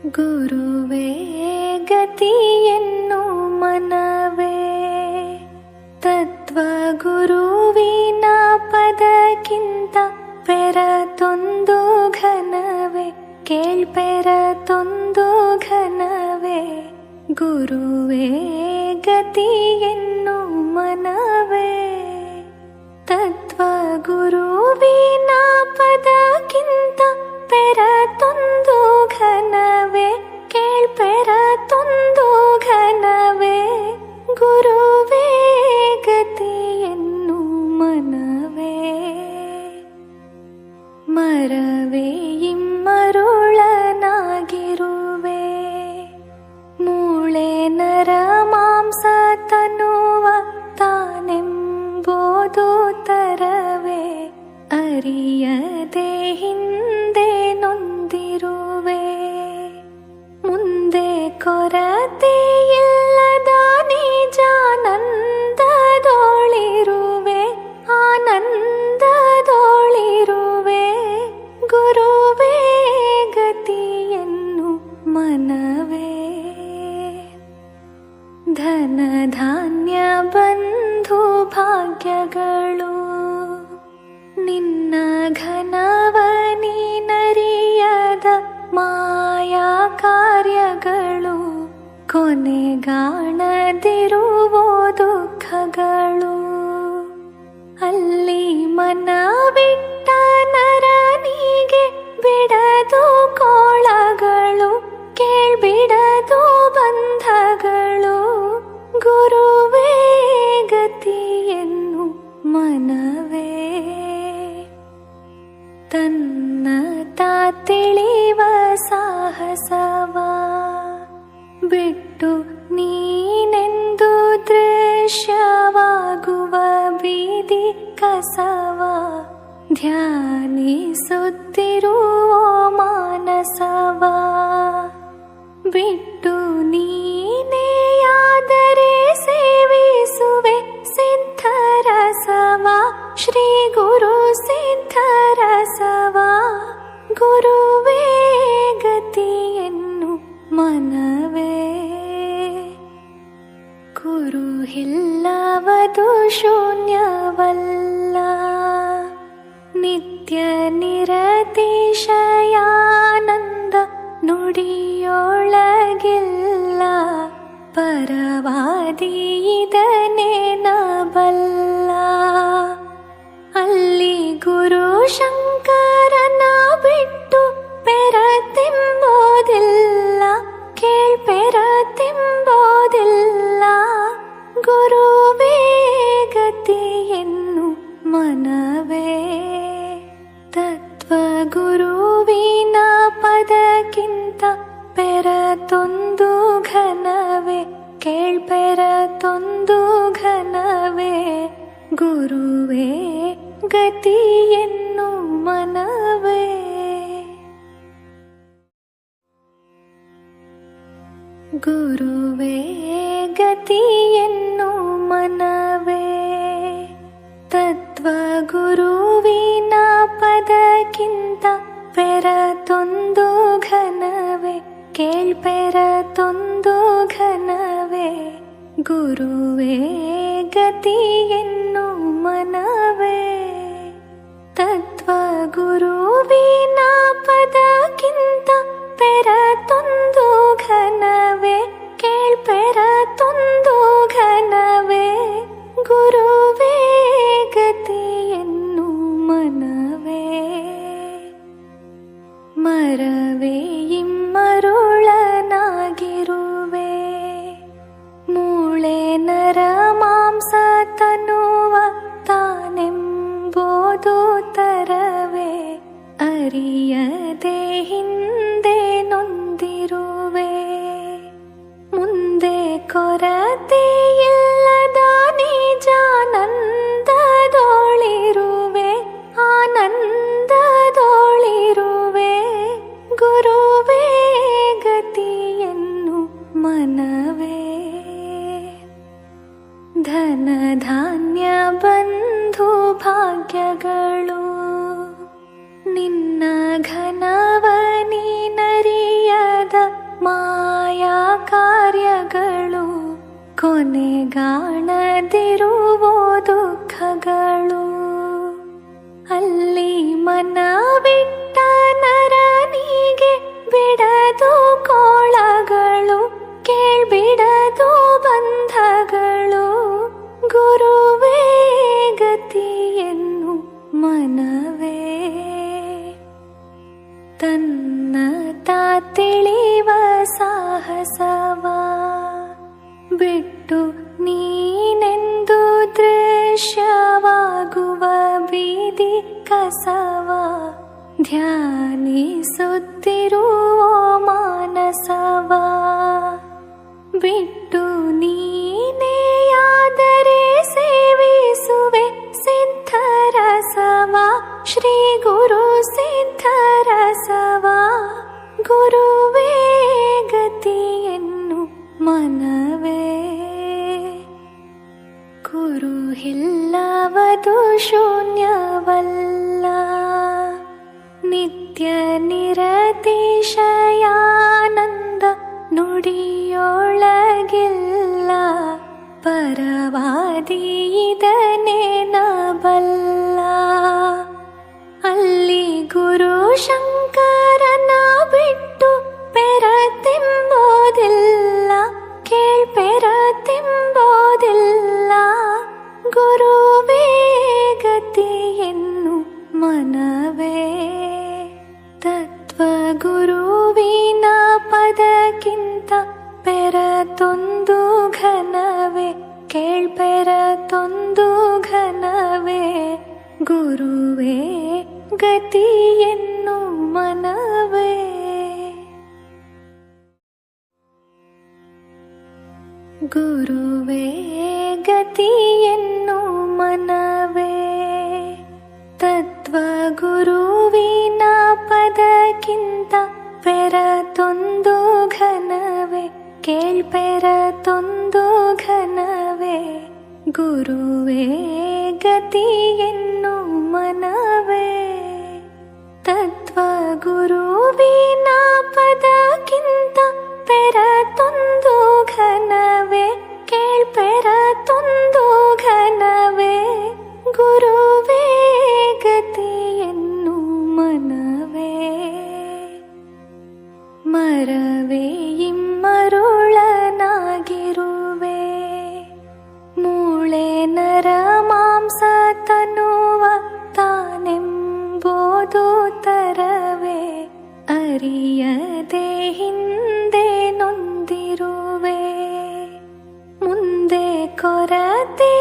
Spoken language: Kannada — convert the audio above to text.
ಗುರುವೇ ಗತಿಯನ್ನು ಮನವೇ ತತ್ವ ಗುರುವಿನ ಪದಕ್ಕಿಂತ ಪೆರತೊಂದು ಘನವೇ ಕೇಳ್ಪೆರತೊಂದು ಘನವೇ ಗುರುವೇ ಗತಿಯನ್ನು ಮನವೇ ತತ್ವ ಗುರುವಿನ ಪದಕ್ಕಿಂತ ಪೆರತೊಂದು ಘನವೇ ಕೇಳ್ಪೆರತೊಂದು ಘನವೇ ಗುರುವೇ ಗತಿಯನ್ನು ಮನವೇ ಮರವೇ ಇಮ್ಮರುಳನಾಗಿರುವೆ ಮೂಳೆ ನರ ಮಾಂಸ ತನುವ ತಾನೆಂಬುದು ತರವೇ ಅರಿಯದೆ ಹಿಂದೆ ನೊಂದಿರುವೆ ಮುಂದೆ ಕೊರತೆ ಇಲ್ಲದ ನಿಜಾನಂದದೊಳಿರುವೆ ಆನಂದದೊಳಿರುವೆ ಗುರುವೇ ಗತಿಯನ್ನು ಮನವೇ ಧನ ಧಾನ್ಯ ಬಂಧು ಭಾಗ್ಯಗಳು ನಿನ್ನ ಘನವನಿನರಿಯದ ಮಾಯಾ ಕಾರ್ಯಗಳು ಕೊನೆಗಾಣದಿರುವೋ ದುಃಖಗಳು ಅಲ್ಲಿ ಮನವಿಟ್ಟ ನರನಿಗೆ ಬಿಡದು ಕೋಳಗಳು ಕೇಳ್ಬಿಡದು ಬಂಧಗಳು ಗುರುವೇ ಗತಿಯನ್ನು ಮನವೇ ತನ್ನ ತಿಳಿವ ಸಾಹಸವ ಬಿಟ್ಟು ನೀನೆಂದು ದೃಶ್ಯವಾಗುವ ಬೀದಿ ಕಸವ ಧ್ಯಾನಿಸುತ್ತಿರುವ ಮಾನಸವ ಬಿಟ್ಟು ನೀನೆಯಾದರೆ ಸೇವಿಸುವೆ ಸಿದ್ಧರಸವ ಶ್ರೀ ಗುರು ಸಿದ್ಧರಸವ ಗುರುವೇ ಗತಿಯನ್ನು ಮನವೇ ಕುರುಹಿಲ್ಲವದು ಶೂನ್ಯವಲ್ಲ ನಿತ್ಯ ನಿರತಿಶಯಾನಂದ ನುಡಿಯೊಳಗಿಲ್ಲ ಪರವಾದಿ ಇದನೇನ ಬಲ್ಲ ಅಲ್ಲಿ ಗುರು ಶಂಕರನ ಬಿಟ್ಟು ಪೆರತೆಂಬೋದಿಲ್ಲ ಕೇಳ್ಪೆರತೆಂಬೋದಿಲ್ಲ ಗುರುವೇ ಗತಿಯನ್ನು ಮನವೇ ತತ್ವ ಗುರುವಿನ ಪದಕ್ಕಿಂತ ಪೆರತೊಂದು ಘನವೇ ಕೇಳ್ಪೆರತೊಂದು ಘನವೇ ಗುರುವೇ ಗತಿಯನ್ನು ಮನವೇ ಗುರುವೇ ಗತಿಯನ್ನು ಮನವೇ ತತ್ವ ಗುರುವಿನ ಪದಕ್ಕಿಂತ ಪೆರತೊಂದು ಘನವೇ ಕೇಳ್ಪೆರತೊಂದು ಘನವೇ ಗುರುವೇ ಗತಿಯನ್ನು ಮನವೇ ತತ್ವ ಗುರುವಿನ ಪದಕ್ಕಿಂತ ಪೆರತೊಂದು ಘನವೇ ಕೇಳ್ಪೆರತೊಂದು ಘನವೇ ಗುರುವೇ ಗತಿಯನ್ನು ಮನವೇ ಮರವೇ ಇಮ್ಮರುಳನಾಗಿರುವೆ ಮೂಳೆ ನರ ಮಾಂಸ ತನುವ ತಾನೆಂಬುದು ತರವೇ ಅರಿಯದೆ ಹಿಂದೆ ನೊಂದಿರುವೆ ಮುಂದೆ ಕೊರತೆ ಇಲ್ಲದ ನಿಜಾನಂದದೊಳಿರುವೆ ಆನಂದದೊಳಿರುವೆ ಗುರುವೇ ಗತಿಯನ್ನು ಮನವೇ ಧನ ಧಾನ್ಯ ಬಂಧು ಭಾಗ್ಯಗಳು ನಿನ್ನ ಘನವನಿನರಿಯದ ಕೊನೆಗಾಣದಿರುವೋ ದುಃಖಗಳು. ಅಲ್ಲಿ ಮನವಿಟ್ಟ ನರನಿಗೆ ಬಿಡದು ಕೋಳಗಳು, ಕೇಳ್ಬಿಡದು ಬಂಧಗಳು. ಗುರುವೇ ಗತಿಯನ್ನು ಮನವೇ ತನ್ನ ತಿಳಿವ ಸಾಹಸವ ಬಿಟ್ಟು ನೀನೆಂದು ದೃಶ್ಯವಾಗುವ ಬೀದಿ ಕಸವ ಧ್ಯಾನಿಸುತ್ತಿರುವ ಮಾನಸವ ಬಿಟ್ಟು ನೀನೆಯಾದರೆ ಸೇವಿಸುವೆ ಸಿದ್ಧರಸವ, ಶ್ರೀ ಗುರು ಸಿದ್ಧರಸವ. ಗುರುವೇ ಗತಿಯನ್ನು ಮನವೇ ಗುರು ಇಲ್ಲವದು ಶೂನ್ಯವಲ್ಲ, ನಿತ್ಯ ನಿರತಿಶಯಾನಂದ ನುಡಿಯೊಳಗಿಲ್ಲ. ಪರವಾದಿ ಇದನೇನ ಬಲ್ಲ, ಅಲ್ಲಿ ಗುರು ಶಂಕರನ ಬಿಟ್ಟು ಪೆರತೆಂಬೋದಿಲ್ಲ, ಕೇಳ್ಪೆರತೆಂಬೋದಿಲ್ಲ. ಗುರುವೇ ಗತಿಯನ್ನು ಮನವೇ ತತ್ವ ಗುರುವಿನ ಪದಕ್ಕಿಂತ ಪೆರತೊಂದು ಘನವೇ, ಕೇಳ್ಪೆರತೊಂದು ಘನವೇ. ಗುರುವೇ ಗತಿಯನ್ನು ಮನವೇ. ಗುರುವೇ ಗತಿಯನ್ನು ಮನವೇ ತತ್ವ ಗುರುವಿನ ಪದಕ್ಕಿಂತ ಪೆರತೊಂದು ಘನವೇ, ಕೇಳ್ಪೆರತೊಂದು ಘನವೇ. ಗುರುವೇ ಗತಿಯನ್ನು ಮನವೇ ತತ್ವ ಗುರುವಿನ ಪದಕ್ಕಿಂತ ಪೆರತೊಂದು ಘನವೇ, ಕೇಳ್ಪೆರತೊಂದು ಘನವೇ. ಗುರುವೇ ಗತಿಯನ್ನು ಮನವೇ ಮರವೇ ಇಮ್ಮರುಳನಾಗಿರುವೆ, ಮೂಳೆ ನರ ಮಾಂಸ ತನುವ ತಾನೆಂಬುದು ತರವೇ. ಅರಿಯದೆ ಹಿಂದೆ ನೊಂದಿರುವೆ, ಮುಂದೆ ಕೊರತೆ